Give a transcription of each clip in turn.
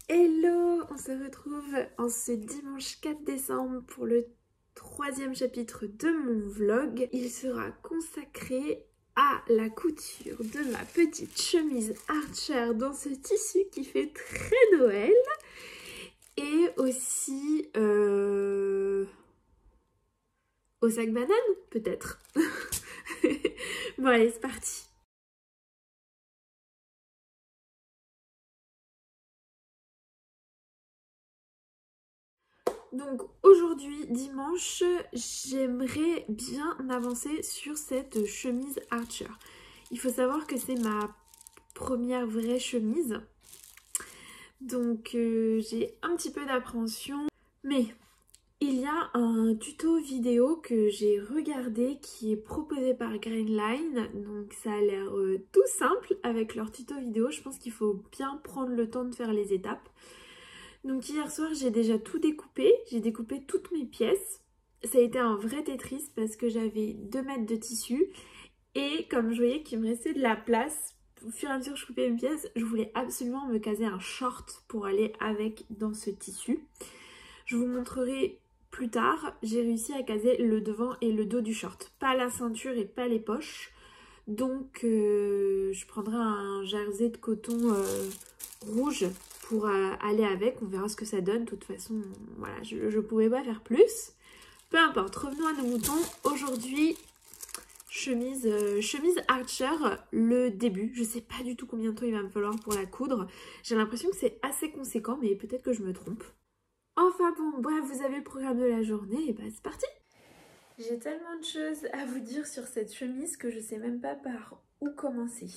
Hello, on se retrouve en ce dimanche 4 décembre pour le 3e chapitre de mon vlog. Il sera consacré à la couture de ma petite chemise Archer dans ce tissu qui fait très Noël. Et aussi au sac banane peut-être. Bon allez, c'est parti. Donc aujourd'hui, dimanche, j'aimerais bien avancer sur cette chemise Archer. Il faut savoir que c'est ma première vraie chemise. Donc j'ai un petit peu d'appréhension. Mais il y a un tuto vidéo que j'ai regardé qui est proposé par Grainline. Donc ça a l'air tout simple avec leur tuto vidéo. Je pense qu'il faut bien prendre le temps de faire les étapes. Donc hier soir, j'ai déjà tout découpé. J'ai découpé toutes mes pièces. Ça a été un vrai Tetris parce que j'avais 2 mètres de tissu. Et comme je voyais qu'il me restait de la place, au fur et à mesure que je coupais mes pièces, je voulais absolument me caser un short pour aller avec dans ce tissu. Je vous montrerai plus tard. J'ai réussi à caser le devant et le dos du short. Pas la ceinture et pas les poches. Donc je prendrai un jersey de coton rouge pour aller avec, on verra ce que ça donne. De toute façon, voilà, je pouvais pas faire plus. Peu importe, revenons à nos moutons. Aujourd'hui, chemise Archer, le début. Je sais pas du tout combien de temps il va me falloir pour la coudre. J'ai l'impression que c'est assez conséquent, mais peut-être que je me trompe. Enfin bon, bref, vous avez le programme de la journée, et bah c'est parti. J'ai tellement de choses à vous dire sur cette chemise que je sais même pas par où commencer.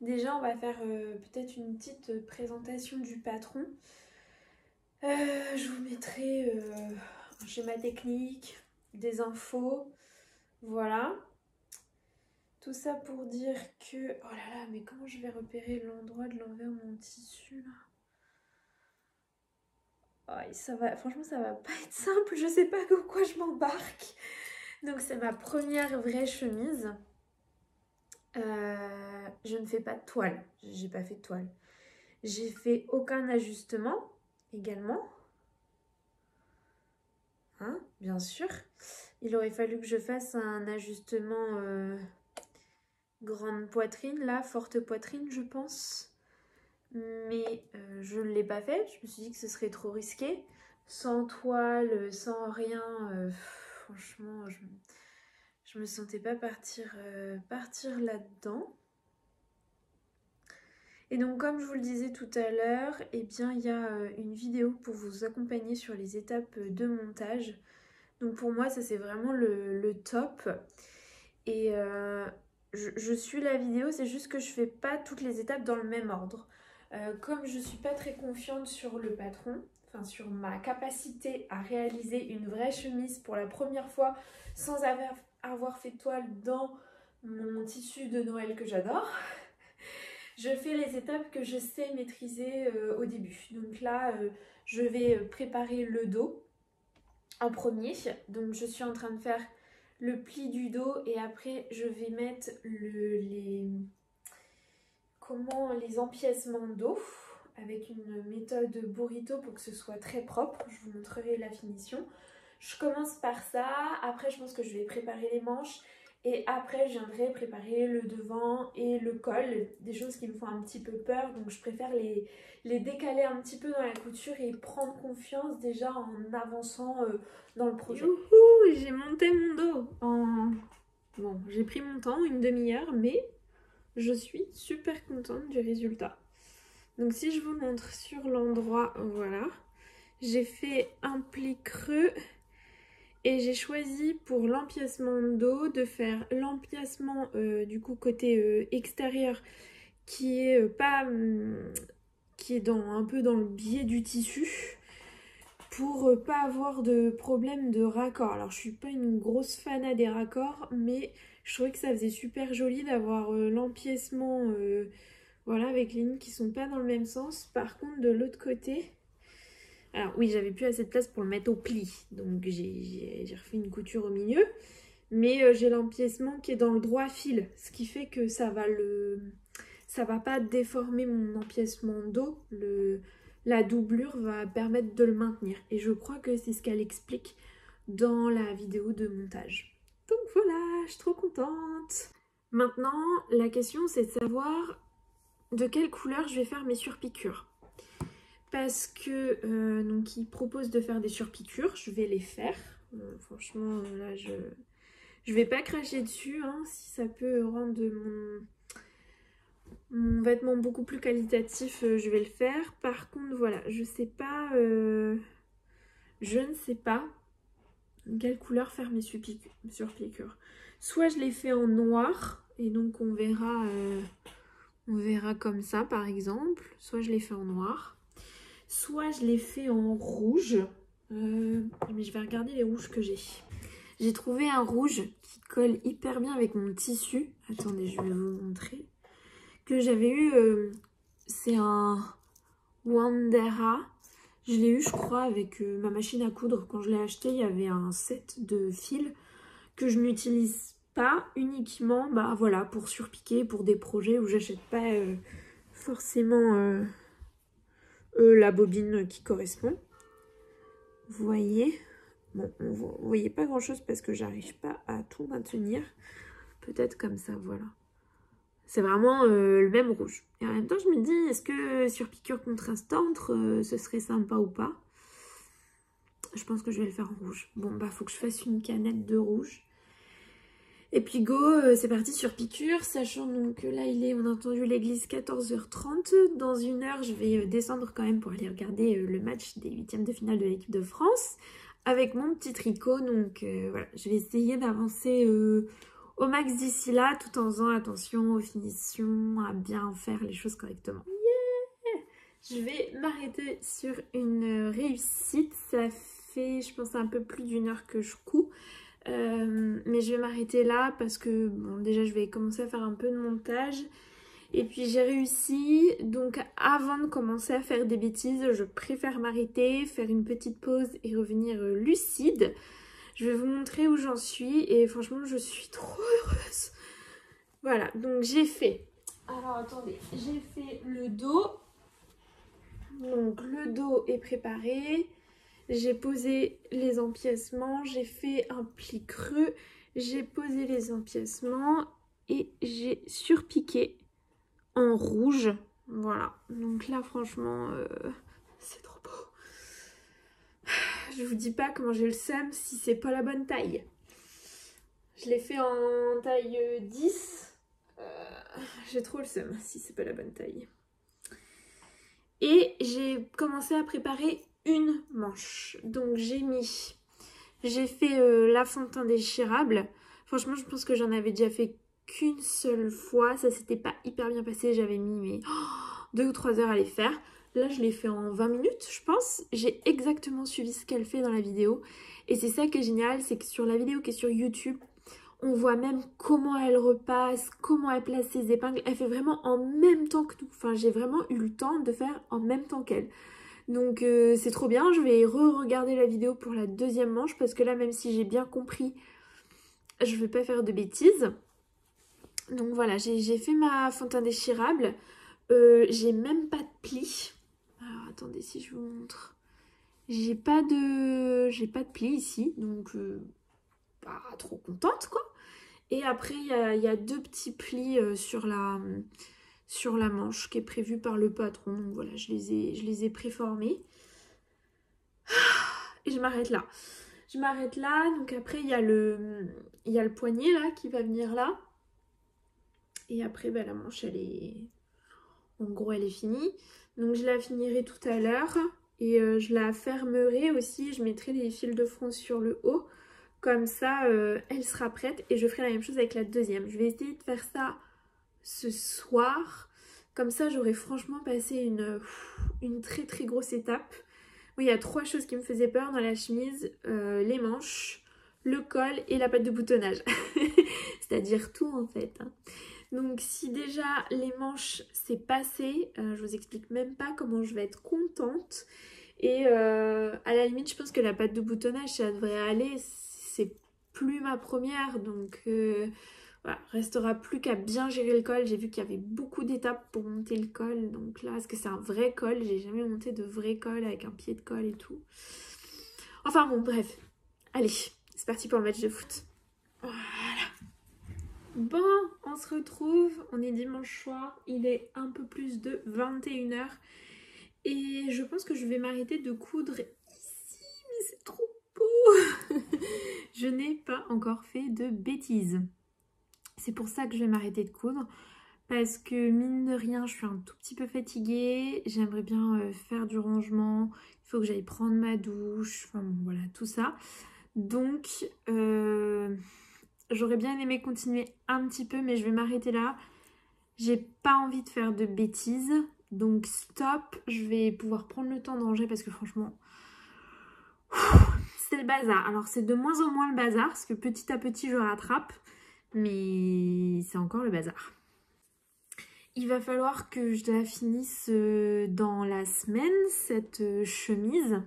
Déjà, on va faire peut-être une petite présentation du patron. Je vous mettrai un schéma technique, des infos, voilà. Tout ça pour dire que... Oh là là, mais comment je vais repérer l'endroit de l'envers de mon tissu là? Oh, ça va, franchement, ça va pas être simple, je sais pas quoi je m'embarque. Donc c'est ma première vraie chemise. Je ne fais pas de toile, j'ai pas fait de toile. J'ai fait aucun ajustement également. Hein, bien sûr. Il aurait fallu que je fasse un ajustement grande poitrine, là, forte poitrine, je pense. Mais je ne l'ai pas fait. Je me suis dit que ce serait trop risqué. Sans toile, sans rien, franchement, je me sentais pas partir là-dedans. Et donc comme je vous le disais tout à l'heure, eh bien il y a une vidéo pour vous accompagner sur les étapes de montage. Donc pour moi ça c'est vraiment le top. Et je suis la vidéo, c'est juste que je fais pas toutes les étapes dans le même ordre. Comme je suis pas très confiante sur le patron, enfin sur ma capacité à réaliser une vraie chemise pour la première fois sans avoir fait de toile dans mon tissu de Noël que j'adore, je fais les étapes que je sais maîtriser au début. Donc là, je vais préparer le dos en premier. Donc je suis en train de faire le pli du dos et après je vais mettre les empiècements de dos avec une méthode burrito pour que ce soit très propre. Je vous montrerai la finition. Je commence par ça. Après je pense que je vais préparer les manches. Et après, je viendrai préparer le devant et le col, des choses qui me font un petit peu peur. Donc, je préfère les décaler un petit peu dans la couture et prendre confiance déjà en avançant dans le projet. Youhou, j'ai monté mon dos Bon, j'ai pris mon temps, une demi-heure, mais je suis super contente du résultat. Donc, si je vous montre sur l'endroit, voilà, j'ai fait un pli creux. Et j'ai choisi pour l'empiècement de dos de faire l'empiècement du coup côté extérieur qui est qui est un peu dans le biais du tissu pour pas avoir de problème de raccord. Alors je suis pas une grosse fan des raccords, mais je trouvais que ça faisait super joli d'avoir l'empiècement voilà, avec les lignes qui sont pas dans le même sens. Par contre de l'autre côté... Alors oui, j'avais plus assez de place pour le mettre au pli, donc j'ai refait une couture au milieu. Mais j'ai l'empiècement qui est dans le droit fil, ce qui fait que ça va pas déformer mon empiècement dos, la doublure va permettre de le maintenir. Et je crois que c'est ce qu'elle explique dans la vidéo de montage. Donc voilà, je suis trop contente. Maintenant, la question c'est de savoir de quelle couleur je vais faire mes surpiqûres. Parce que donc il propose de faire des surpiqûres, je vais les faire. Franchement, là je vais pas cracher dessus, hein, si ça peut rendre mon vêtement beaucoup plus qualitatif, je vais le faire. Par contre, voilà, je ne sais pas quelle couleur faire mes surpiqûres. Soit je les fais en noir, et donc on verra comme ça par exemple. Soit je les fais en noir, soit je les fais en rouge. Mais je vais regarder les rouges que j'ai. J'ai trouvé un rouge qui colle hyper bien avec mon tissu. Attendez, je vais vous montrer. Que j'avais eu, c'est un Wandera. Je l'ai eu, je crois, avec ma machine à coudre. Quand je l'ai acheté, il y avait un set de fils que je n'utilise pas uniquement, bah voilà, pour surpiquer, pour des projets où j'achète pas forcément la bobine qui correspond. Vous voyez, bon, vous voyez pas grand chose parce que j'arrive pas à tout maintenir. Peut-être comme ça, voilà. C'est vraiment le même rouge. Et en même temps, je me dis, est-ce que surpiqûre contrastante, ce serait sympa ou pas? Je pense que je vais le faire en rouge. Bon, bah, faut que je fasse une canette de rouge. Et puis go, c'est parti sur piqûre, sachant donc que là, on a entendu l'église 14h30. Dans 1 heure, je vais descendre quand même pour aller regarder le match des 8e de finale de l'équipe de France avec mon petit tricot. Donc voilà, je vais essayer d'avancer au max d'ici là, tout en faisant attention aux finitions, à bien faire les choses correctement. Yeah, je vais m'arrêter sur une réussite. Ça fait, je pense, un peu plus d'1 heure que je couds. Mais je vais m'arrêter là parce que bon, déjà je vais commencer à faire un peu de montage. Et puis j'ai réussi, donc avant de commencer à faire des bêtises, je préfère m'arrêter, faire une petite pause et revenir lucide. Je vais vous montrer où j'en suis et franchement je suis trop heureuse. Voilà, donc j'ai fait, alors attendez, j'ai fait le dos. Donc le dos est préparé. J'ai posé les empiècements, j'ai fait un pli creux, j'ai posé les empiècements et j'ai surpiqué en rouge. Voilà, donc là franchement, c'est trop beau. Je vous dis pas comment j'ai le seum si c'est pas la bonne taille. Je l'ai fait en taille 10. J'ai trop le seum si c'est pas la bonne taille. Et j'ai commencé à préparer une manche. Donc j'ai fait la fond de teint déchirable. Franchement, je pense que j'en avais déjà fait qu'une seule fois. Ça s'était pas hyper bien passé. J'avais mis 2 ou 3 heures à les faire. Là, je l'ai fait en 20 minutes, je pense. J'ai exactement suivi ce qu'elle fait dans la vidéo. Et c'est ça qui est génial, c'est que sur la vidéo qui est sur YouTube, on voit même comment elle repasse, comment elle place ses épingles. Elle fait vraiment en même temps que nous. Enfin, j'ai vraiment eu le temps de faire en même temps qu'elle. Donc c'est trop bien. Je vais re-regarder la vidéo pour la 2e manche parce que là, même si j'ai bien compris, je ne vais pas faire de bêtises. Donc voilà, j'ai fait ma fond de teint déchirable. J'ai même pas de plis. Alors attendez si je vous montre. J'ai pas de plis ici, donc pas trop contente quoi. Et après il y a 2 petits plis sur la manche qui est prévue par le patron. Donc voilà, je les ai préformés. Et je m'arrête là. Je m'arrête là. Donc après il y a le poignet là qui va venir là. Et après bah, la manche elle est... En gros elle est finie. Donc je la finirai tout à l'heure. Et je la fermerai aussi. Je mettrai les fils de France sur le haut. Comme ça elle sera prête. Et je ferai la même chose avec la 2e. Je vais essayer de faire ça ce soir. Comme ça j'aurai franchement passé une très très grosse étape. Oui, il y a 3 choses qui me faisaient peur dans la chemise. Les manches, le col et la patte de boutonnage. C'est-à-dire tout en fait. Hein. Donc si déjà les manches c'est passé, je vous explique même pas comment je vais être contente. Et à la limite je pense que la patte de boutonnage ça devrait aller. C'est plus ma première donc Voilà, restera plus qu'à bien gérer le col. J'ai vu qu'il y avait beaucoup d'étapes pour monter le col. Donc là, est-ce que c'est un vrai col? J'ai jamais monté de vrai col avec un pied de colle et tout. Enfin bon, bref. Allez, c'est parti pour le match de foot. Voilà. Bon, on se retrouve. On est dimanche soir. Il est un peu plus de 21h. Et je pense que je vais m'arrêter de coudre ici. Mais c'est trop beau. Je n'ai pas encore fait de bêtises. C'est pour ça que je vais m'arrêter de coudre. Parce que mine de rien, je suis un tout petit peu fatiguée. J'aimerais bien faire du rangement. Il faut que j'aille prendre ma douche. Enfin bon, voilà, tout ça. Donc, j'aurais bien aimé continuer un petit peu, mais je vais m'arrêter là. J'ai pas envie de faire de bêtises. Donc stop, je vais pouvoir prendre le temps de ranger parce que franchement, c'est le bazar. Alors c'est de moins en moins le bazar parce que petit à petit je rattrape. Mais c'est encore le bazar. Il va falloir que je la finisse dans la semaine, cette chemise.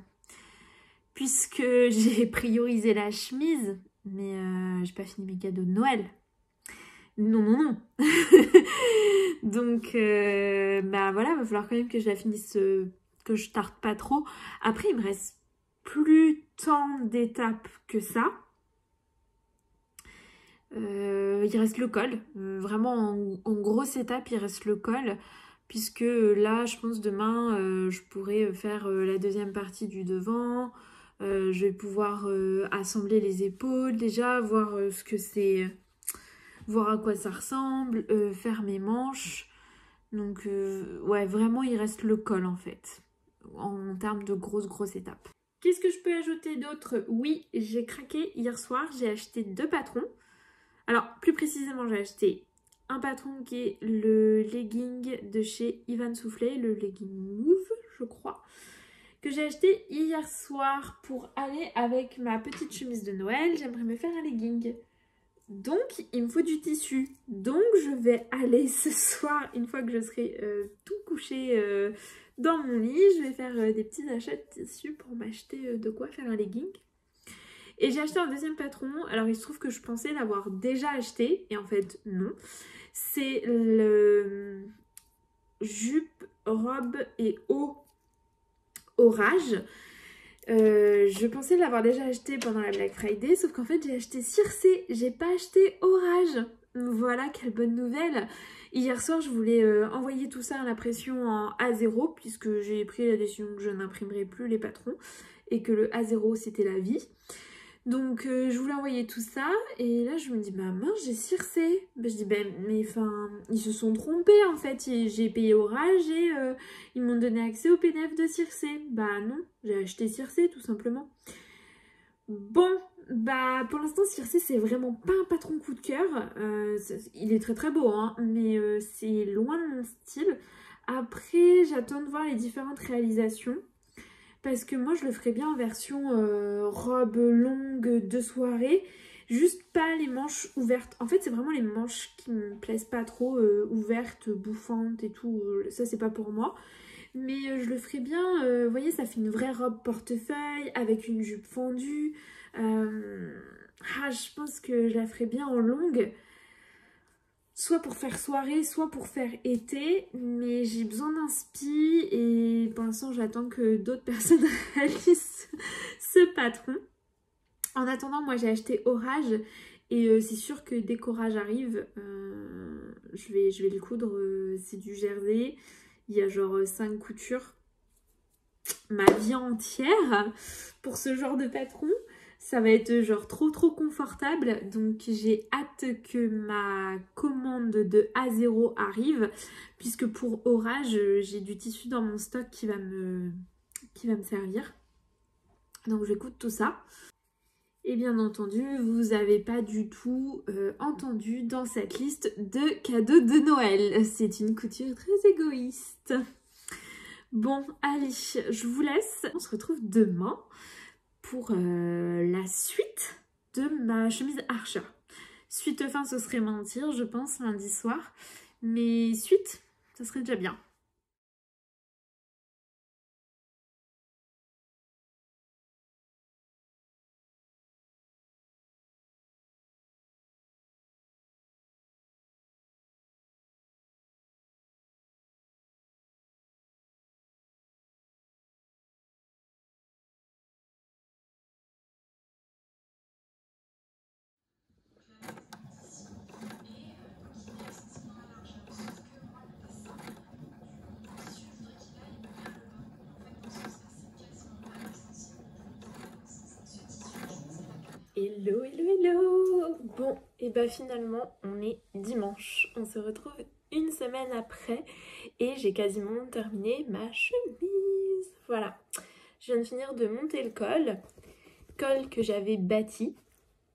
Puisque j'ai priorisé la chemise, mais j'ai pas fini mes cadeaux de Noël. Non, non, non. Donc, bah voilà, il va falloir quand même que je la finisse, que je tarde pas trop. Après, il me reste plus tant d'étapes que ça. Il reste le col. Vraiment, en grosse étape, il reste le col. Puisque là, je pense demain, je pourrais faire la deuxième partie du devant. Je vais pouvoir assembler les épaules déjà, voir ce que c'est, voir à quoi ça ressemble, faire mes manches. Donc, ouais, vraiment, il reste le col en fait, en termes de grosses étapes. Qu'est-ce que je peux ajouter d'autre? Oui, j'ai craqué hier soir, j'ai acheté 2 patrons. Alors, plus précisément, j'ai acheté un patron qui est le legging de chez Ivan Soufflet, le legging Move, je crois, que j'ai acheté hier soir pour aller avec ma petite chemise de Noël. J'aimerais me faire un legging. Donc, il me faut du tissu. Donc, je vais aller ce soir, une fois que je serai tout couché dans mon lit, je vais faire des petits achats de tissu pour m'acheter de quoi faire un legging. Et j'ai acheté un deuxième patron. Alors, il se trouve que je pensais l'avoir déjà acheté. Et en fait, non. C'est le jupe, robe et haut orage. Je pensais l'avoir déjà acheté pendant la Black Friday. Sauf qu'en fait, j'ai acheté Circé. J'ai pas acheté orage. Voilà, quelle bonne nouvelle. Hier soir, je voulais envoyer tout ça à l'impression en A0. Puisque j'ai pris la décision que je n'imprimerai plus les patrons. Et que le A0, c'était la vie. Donc je voulais envoyer tout ça et là je me dis bah mince j'ai Circé. Bah, je dis bah mais enfin ils se sont trompés en fait, j'ai payé Orage et ils m'ont donné accès au PDF de Circé. Bah non, j'ai acheté Circé tout simplement. Bon bah pour l'instant Circé c'est vraiment pas un patron coup de cœur. Il est très beau hein, mais c'est loin de mon style. Après j'attends de voir les différentes réalisations. Parce que moi je le ferais bien en version robe longue de soirée. Juste pas les manches ouvertes. En fait c'est vraiment les manches qui me plaisent pas trop. Ouvertes, bouffantes et tout. Ça c'est pas pour moi. Mais je le ferais bien. Vous voyez ça fait une vraie robe portefeuille. Avec une jupe fendue. Je pense que je la ferais bien en longue. Soit pour faire soirée, soit pour faire été, mais j'ai besoin d'un spi et pour l'instant j'attends que d'autres personnes réalisent ce patron. En attendant, moi j'ai acheté Orage et c'est sûr que dès qu'Orage arrive, je vais le coudre. C'est du jersey, il y a genre 5 coutures. Ma vie entière pour ce genre de patron. Ça va être genre trop confortable. Donc j'ai hâte que ma commande de A0 arrive. Puisque pour Orage, j'ai du tissu dans mon stock qui va me servir. Donc je vais coudre tout ça. Et bien entendu, vous n'avez pas du tout entendu dans cette liste de cadeaux de Noël. C'est une couture très égoïste. Bon, allez, je vous laisse. On se retrouve demain pour la suite de ma chemise Archer. Suite fin, ce serait mentir, je pense, lundi soir. Mais suite, ça serait déjà bien. Hello, hello, hello. Bon, et bah finalement, on est dimanche. On se retrouve une semaine après et j'ai quasiment terminé ma chemise. Voilà, je viens de finir de monter le col que j'avais bâti.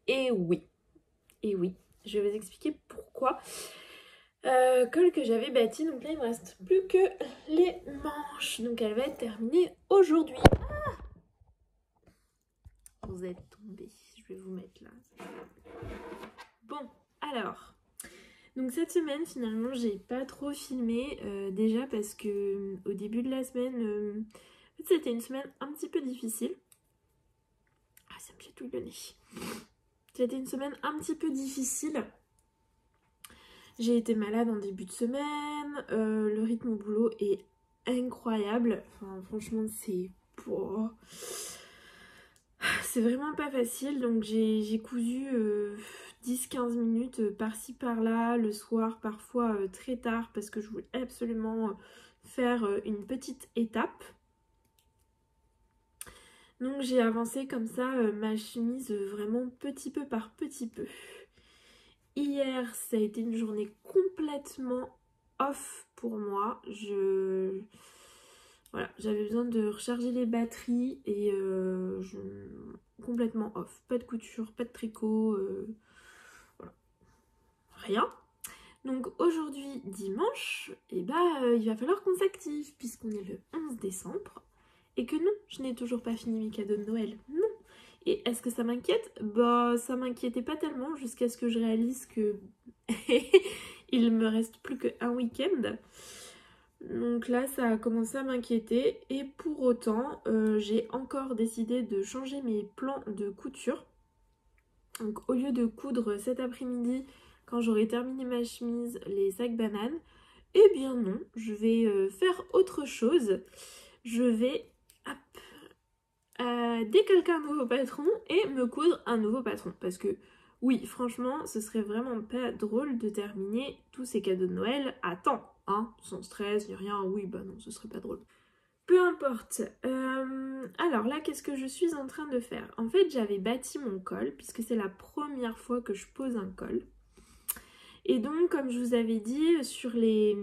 Et oui, je vais vous expliquer pourquoi. Col que j'avais bâti, donc là il me reste plus que les manches. Donc elle va être terminée aujourd'hui. Vous êtes tombés, je vais vous mettre là. Bon, alors, donc cette semaine finalement j'ai pas trop filmé, déjà parce que au début de la semaine, en fait, c'était une semaine un petit peu difficile. Ah, ça me chatouille le nez. C'était une semaine un petit peu difficile. J'ai été malade en début de semaine, le rythme au boulot est incroyable. Enfin, franchement, c'est vraiment pas facile, donc j'ai cousu 10-15 minutes par-ci par-là, le soir, parfois très tard, parce que je voulais absolument faire une petite étape. Donc j'ai avancé comme ça ma chemise vraiment petit peu par petit peu. Hier, ça a été une journée complètement off pour moi. Voilà, j'avais besoin de recharger les batteries et complètement off. Pas de couture, pas de tricot, voilà. Rien. Donc aujourd'hui, dimanche, il va falloir qu'on s'active puisqu'on est le 11 décembre et que non, je n'ai toujours pas fini mes cadeaux de Noël. Non. Et est-ce que ça m'inquiète? Bah, ça m'inquiétait pas tellement jusqu'à ce que je réalise que il me reste plus qu'un week-end. Donc là, ça a commencé à m'inquiéter et pour autant, j'ai encore décidé de changer mes plans de couture. Donc au lieu de coudre cet après-midi, quand j'aurai terminé ma chemise, les sacs bananes, eh bien non, je vais faire autre chose. Je vais décalquer un nouveau patron et me coudre un nouveau patron. Parce que oui, franchement, ce serait vraiment pas drôle de terminer tous ces cadeaux de Noël à temps. Hein, sans stress, ni rien, oui, bah non, ce serait pas drôle. Peu importe. Alors là, qu'est-ce que je suis en train de faire? En fait, j'avais bâti mon col, puisque c'est la première fois que je pose un col. Et donc, comme je vous avais dit, sur les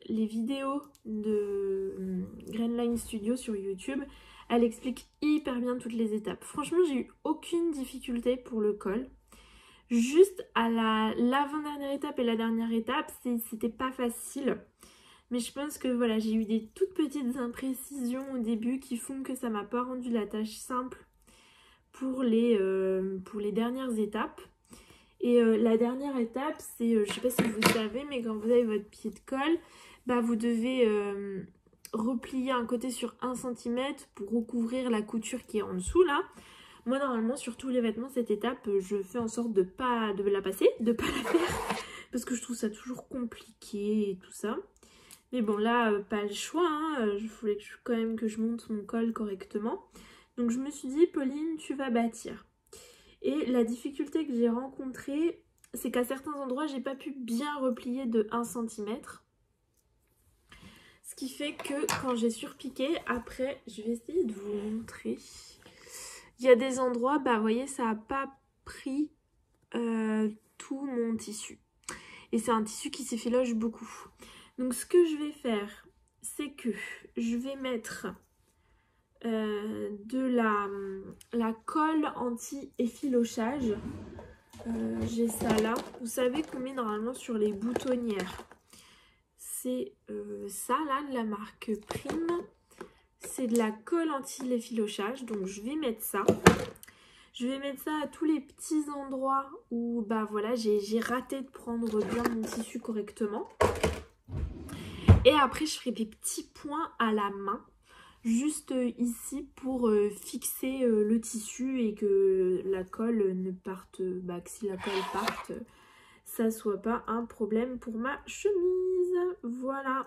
vidéos de Grainline Studio sur YouTube, elle explique hyper bien toutes les étapes. Franchement, j'ai eu aucune difficulté pour le col. Juste à l'avant-dernière étape et la dernière étape, c'était pas facile. Mais je pense que voilà, j'ai eu des toutes petites imprécisions au début qui font que ça m'a pas rendu la tâche simple pour les dernières étapes. Et la dernière étape, c'est, je sais pas si vous savez, mais quand vous avez votre pied de colle, bah vous devez replier un côté sur 1 cm pour recouvrir la couture qui est en dessous là. Moi, normalement, sur tous les vêtements, cette étape, je fais en sorte de la passer, de pas la faire, parce que je trouve ça toujours compliqué et tout ça. Mais bon, là, pas le choix, hein. Je voulais quand même que je monte mon col correctement. Donc, je me suis dit, Pauline, tu vas bâtir. Et la difficulté que j'ai rencontrée, c'est qu'à certains endroits, j'ai pas pu bien replier de 1 cm. Ce qui fait que quand j'ai surpiqué, après, je vais essayer de vous montrer. Il y a des endroits, bah vous voyez, ça n'a pas pris tout mon tissu. Et c'est un tissu qui s'effiloche beaucoup. Donc ce que je vais faire, c'est que je vais mettre de la colle anti-effilochage. J'ai ça là. Vous savez qu'on met normalement sur les boutonnières. C'est ça là, de la marque Prime. C'est de la colle anti-effilochage, donc je vais mettre ça. Je vais mettre ça à tous les petits endroits où bah voilà, j'ai raté de prendre bien mon tissu correctement. Et après, je ferai des petits points à la main, juste ici pour fixer le tissu et que la colle ne parte, bah que si la colle parte, ça soit pas un problème pour ma chemise. Voilà.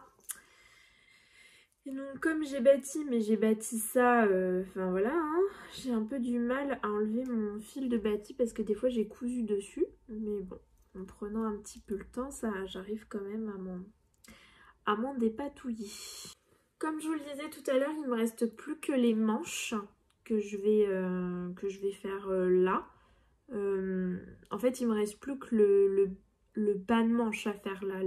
Et donc comme j'ai bâti ça, enfin voilà, hein, j'ai un peu du mal à enlever mon fil de bâti parce que des fois j'ai cousu dessus. Mais bon, en prenant un petit peu le temps, j'arrive quand même à m'en dépatouiller. Comme je vous le disais tout à l'heure, il ne me reste plus que les manches que je vais faire là. En fait, il me reste plus que le bas de manche à faire là,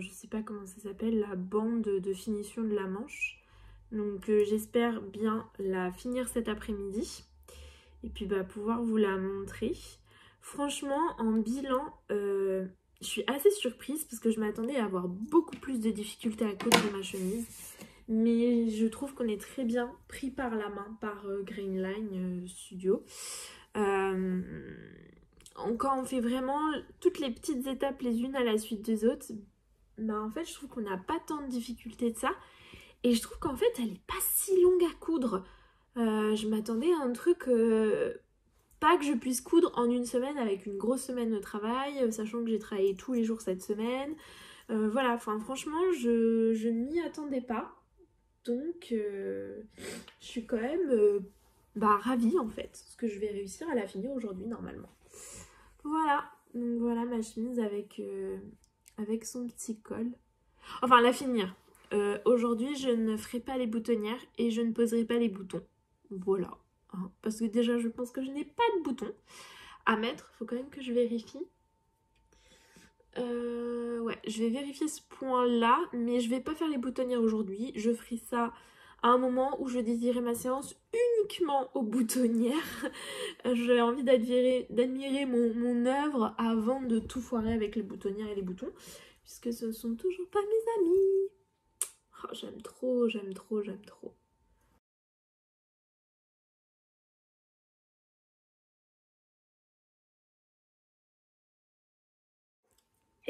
je sais pas comment ça s'appelle, la bande de finition de la manche. Donc j'espère bien la finir cet après-midi et puis pouvoir vous la montrer. Franchement, en bilan, je suis assez surprise parce que je m'attendais à avoir beaucoup plus de difficultés à coudre ma chemise. Mais je trouve qu'on est très bien pris par la main par Greenline Studio. Quand on fait vraiment toutes les petites étapes les unes à la suite des autres, en fait je trouve qu'on n'a pas tant de difficultés de ça. Et je trouve qu'en fait elle est pas si longue à coudre. Je m'attendais à un truc, pas que je puisse coudre en une semaine avec une grosse semaine de travail, sachant que j'ai travaillé tous les jours cette semaine. Voilà, enfin franchement je ne m'y attendais pas. Donc je suis quand même ravie en fait, parce que je vais réussir à la finir aujourd'hui normalement. Voilà, donc voilà ma chemise avec son petit col. Enfin la finir. Aujourd'hui je ne ferai pas les boutonnières et je ne poserai pas les boutons. Voilà. Hein, parce que déjà je pense que je n'ai pas de boutons à mettre. Faut quand même que je vérifie. Ouais, je vais vérifier ce point là, mais je vais pas faire les boutonnières aujourd'hui. Je ferai ça à un moment où je dédierai ma séance uniquement aux boutonnières. J'ai envie d'admirer mon œuvre avant de tout foirer avec les boutonnières et les boutons, puisque ce ne sont toujours pas mes amis. Oh, j'aime trop, j'aime trop, j'aime trop.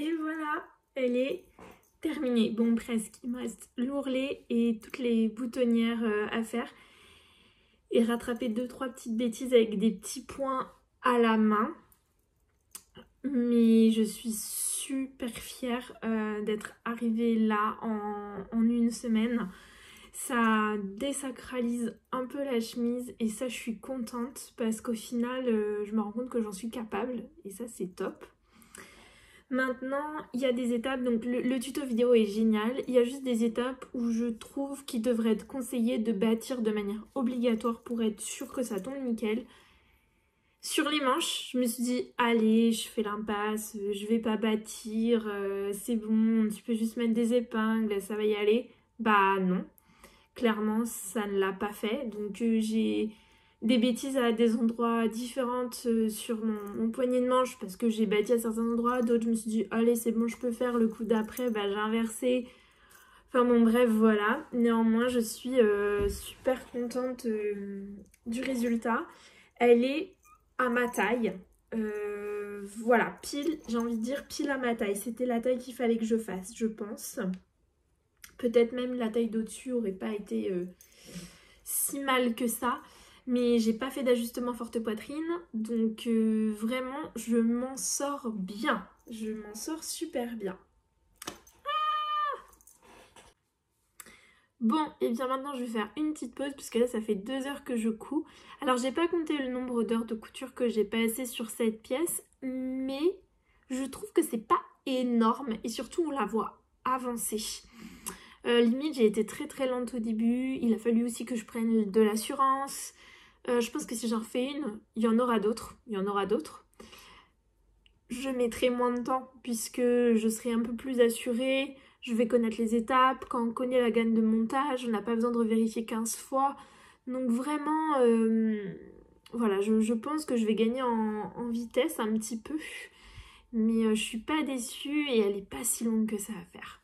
Et voilà, elle est terminée. Bon, presque. Il me reste l'ourlet et toutes les boutonnières à faire. Et rattraper 2-3 petites bêtises avec des petits points à la main. Mais je suis super fière d'être arrivée là en une semaine. Ça désacralise un peu la chemise et ça je suis contente parce qu'au final je me rends compte que j'en suis capable et ça c'est top. Maintenant il y a des étapes, donc le tuto vidéo est génial, il y a juste des étapes où je trouve qu'il devrait être conseillé de bâtir de manière obligatoire pour être sûr que ça tombe nickel. Sur les manches, je me suis dit, allez, je fais l'impasse, je vais pas bâtir, c'est bon, tu peux juste mettre des épingles, ça va y aller. Bah non, clairement, ça ne l'a pas fait. Donc j'ai des bêtises à des endroits différents sur mon poignet de manche parce que j'ai bâti à certains endroits. D'autres, je me suis dit, allez, c'est bon, je peux faire. Le coup d'après, j'ai inversé. Enfin bon, bref, voilà. Néanmoins, je suis super contente du résultat. Elle est à ma taille. Voilà, pile, j'ai envie de dire pile à ma taille. C'était la taille qu'il fallait que je fasse, je pense. Peut-être même la taille d'au-dessus aurait pas été si mal que ça. Mais j'ai pas fait d'ajustement forte poitrine. Donc vraiment, je m'en sors bien. Je m'en sors super bien. Bon, et bien maintenant je vais faire une petite pause puisque là ça fait 2 heures que je couds. Alors j'ai pas compté le nombre d'heures de couture que j'ai passé sur cette pièce, mais je trouve que c'est pas énorme et surtout on la voit avancer. Limite j'ai été très très lente au début, il a fallu aussi que je prenne de l'assurance. Je pense que si j'en refais une, il y en aura d'autres, Je mettrai moins de temps puisque je serai un peu plus assurée. Je vais connaître les étapes. Quand on connaît la gamme de montage, on n'a pas besoin de revérifier 15 fois. Donc vraiment, voilà, je pense que je vais gagner en vitesse un petit peu. Mais je suis pas déçue et elle est pas si longue que ça à faire.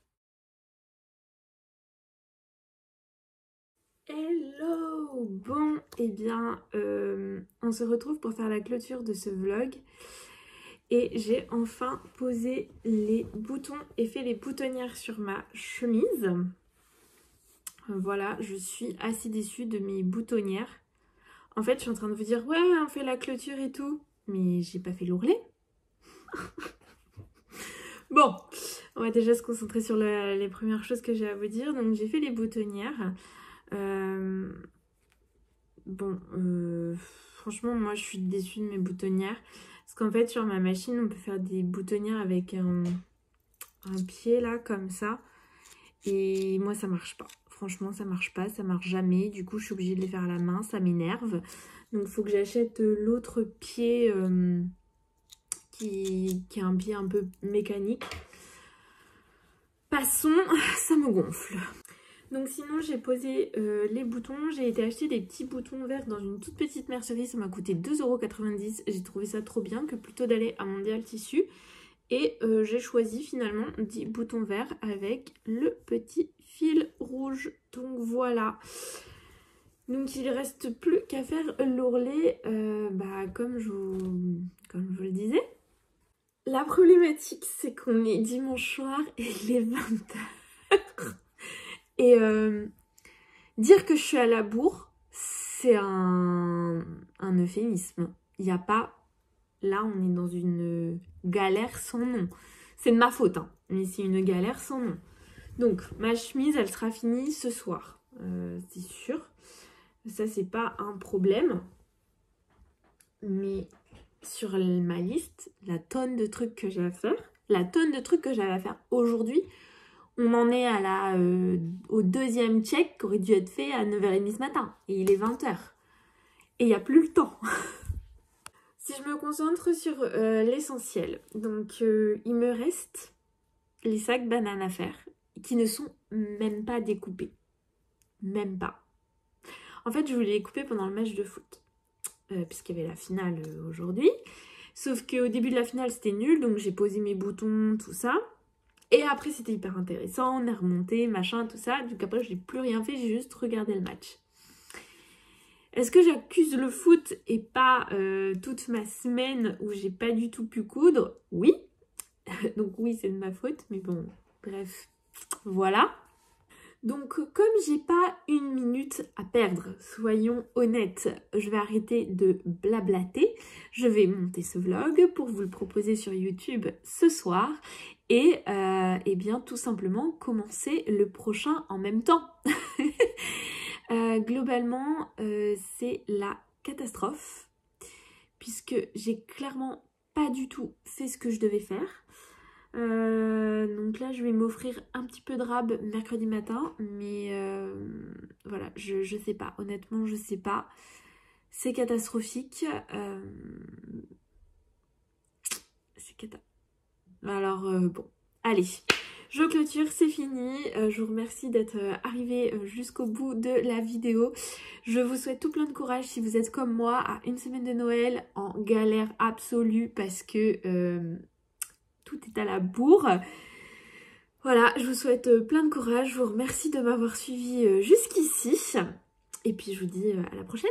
Hello! Bon, eh bien, on se retrouve pour faire la clôture de ce vlog. Et j'ai enfin posé les boutons et fait les boutonnières sur ma chemise. Voilà, je suis assez déçue de mes boutonnières. En fait, je suis en train de vous dire, ouais, on fait la clôture et tout. Mais j'ai pas fait l'ourlet. Bon, on va déjà se concentrer sur les premières choses que j'ai à vous dire. Donc, j'ai fait les boutonnières. Franchement, moi, je suis déçue de mes boutonnières. Parce qu'en fait, sur ma machine, on peut faire des boutonnières avec un pied là, comme ça. Et moi, ça marche pas. Franchement, ça marche pas, ça marche jamais. Du coup, je suis obligée de les faire à la main, ça m'énerve. Donc, il faut que j'achète l'autre pied qui est un pied un peu mécanique. Passons, ça me gonfle. Donc sinon, j'ai posé les boutons. J'ai été acheter des petits boutons verts dans une toute petite mercerie. Ça m'a coûté 2,90 €. J'ai trouvé ça trop bien que plutôt d'aller à Mondial Tissu. Et j'ai choisi finalement 10 boutons verts avec le petit fil rouge. Donc voilà. Donc il ne reste plus qu'à faire l'ourlet comme je vous le disais. La problématique, c'est qu'on est dimanche soir et il est 20 h. Et dire que je suis à la bourre, c'est un euphémisme. Il n'y a pas... Là, on est dans une galère sans nom. C'est de ma faute, hein, mais c'est une galère sans nom. Donc, ma chemise, elle sera finie ce soir. C'est sûr. Ça, c'est pas un problème. Mais sur ma liste, la tonne de trucs que j'ai à faire, la tonne de trucs que j'avais à faire aujourd'hui, on en est à au deuxième check qui aurait dû être fait à 9h30 ce matin. Et il est 20 h. Et il n'y a plus le temps. Si je me concentre sur l'essentiel, donc il me reste les sacs bananes à faire qui ne sont même pas découpés. Même pas. En fait, je voulais les couper pendant le match de foot. Puisqu'il y avait la finale aujourd'hui. Sauf qu'au début de la finale, c'était nul. Donc j'ai posé mes boutons, tout ça. Et après, c'était hyper intéressant. On est remonté, machin, tout ça. Donc après, je n'ai plus rien fait. J'ai juste regardé le match. Est-ce que j'accuse le foot et pas toute ma semaine où j'ai pas du tout pu coudre? Oui. Donc oui, c'est de ma faute. Mais bon, bref, voilà. Donc comme j'ai pas une minute à perdre, soyons honnêtes, je vais arrêter de blablater. Je vais monter ce vlog pour vous le proposer sur YouTube ce soir. Et bien tout simplement commencer le prochain en même temps. Globalement, c'est la catastrophe, puisque j'ai clairement pas du tout fait ce que je devais faire. Donc là, je vais m'offrir un petit peu de rab mercredi matin, mais voilà, je sais pas. Honnêtement, je sais pas. C'est catastrophique. C'est cata. Alors, bon, allez. Je clôture, c'est fini. Je vous remercie d'être arrivé jusqu'au bout de la vidéo. Je vous souhaite tout plein de courage si vous êtes comme moi à une semaine de Noël en galère absolue parce que tout est à la bourre. Voilà, je vous souhaite plein de courage. Je vous remercie de m'avoir suivi jusqu'ici. Et puis je vous dis à la prochaine.